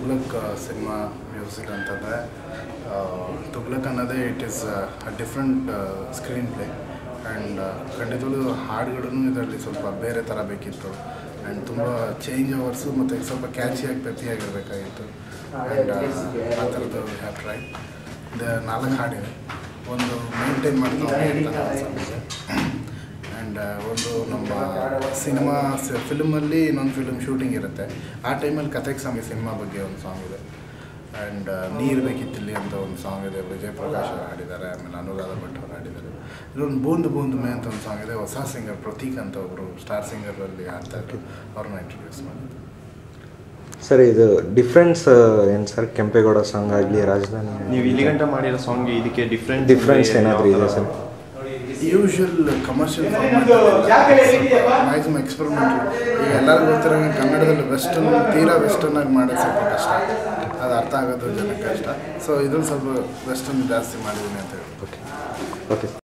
Tughlaq cinema music ಅಂತಂದರೆ ತುಗ್ಲಕ್ ಅನ್ನೋದೇ it is different screen play and ಖಂಡಿತವಾಗ್ಲೂ ಹಾಡುಗಳೂ ಇದರಲ್ಲಿ ಸ್ವಲ್ಪ ಬೇರೆ ಥರ ಬೇಕಿತ್ತು ಆ್ಯಂಡ್ ತುಂಬ ಚೇಂಜ್ ಓವರ್ಸು ಮತ್ತು ಸ್ವಲ್ಪ ಕ್ಯಾಚಿಯಾಗಿ ಪ್ರತಿಯಾಗಿರಬೇಕಾಗಿತ್ತು ಆ್ಯಂಡ್ ಆ ಥರದ್ದು ಹ್ಯಾವ್ ಟ್ರೈ ಇದು 4 ಹಾಡಿದೆ. ಒಂದು ಮೇಂಟೈನ್ ಮಾಡ್ತಾ ಇರ್ತಾರೆ ಆ್ಯಂಡ್ ಒಂದು ನಮ್ಮ ಸಿನಿಮಾ ಫಿಲ್ಮಲ್ಲಿ ಇನ್ನೊಂದು ಫಿಲ್ಮ್ ಶೂಟಿಂಗ್ ಇರುತ್ತೆ. ಆ ಟೈಮಲ್ಲಿ ಕಥೆಗೆ ಸ್ವಾಮಿ ಸಿನಿಮಾ ಬಗ್ಗೆ ಒಂದು ಸಾಂಗ್ ಇದೆ ಆ್ಯಂಡ್ ನೀರು ಬೇಕಿತ್ತಿಲ್ಲಿ ಅಂತ ಒಂದು ಸಾಂಗ್ ಇದೆ. ವಿಜಯ್ ಪ್ರಕಾಶ್ ಅವರು ಹಾಡಿದ್ದಾರೆ, ಆಮೇಲೆ ಅನುರಾಧ ಭಟ್ ಅವರು ಹಾಡಿದ್ದಾರೆ. ಇದೊಂದು ಬೂಂದು ಬೂಂದು ಮೇ ಅಂತ ಒಂದು ಸಾಂಗ್ ಇದೆ. ಹೊಸ ಸಿಂಗರ್ ಪ್ರತೀಕ್ ಅಂತ ಒಬ್ಬರು ಸ್ಟಾರ್ ಸಿಂಗರಲ್ಲಿ ಹಾಡ್ತಾಯಿದ್ರು, ಅವ್ರನ್ನ ಇಂಟ್ರೊಡ್ಯೂಸ್ ಮಾಡಿದ್ರು. ಸರ್ ಇದು ಡಿಫ್ರೆನ್ಸ್ ಏನು ಸರ್? ಕೆಂಪೇಗೌಡ ಸಾಂಗ್ ಆಗಲಿ, ರಾಜಧಾನಿ ನೀವು ಇಲ್ಲಿ ಗಂಟ ಮಾಡಿರೋ ಸಾಂಗ್ ಇದಕ್ಕೆ ಡಿಫ್ರೆನ್ಸ್ ಏನಾದರೂ ಇದೆ sir? Usual commercial maximum experiment. ಈಗ ಎಲ್ಲರಿಗೂ ಗೊತ್ತಿರೋ ಕನ್ನಡದಲ್ಲಿ ವೆಸ್ಟರ್ನ್ ತೀರಾ ವೆಸ್ಟರ್ನಾಗಿ ಮಾಡೋದು ಸ್ವಲ್ಪ ಕಷ್ಟ, ಅದು ಅರ್ಥ ಆಗೋದು ಜನಕ್ಕೆ ಕಷ್ಟ. ಸೊ ಇದ್ರಲ್ಲಿ ಸ್ವಲ್ಪ ವೆಸ್ಟರ್ನ್ ಜಾಸ್ತಿ ಮಾಡಿದ್ದೀನಿ ಅಂತ ಹೇಳಿ. ಓಕೆ.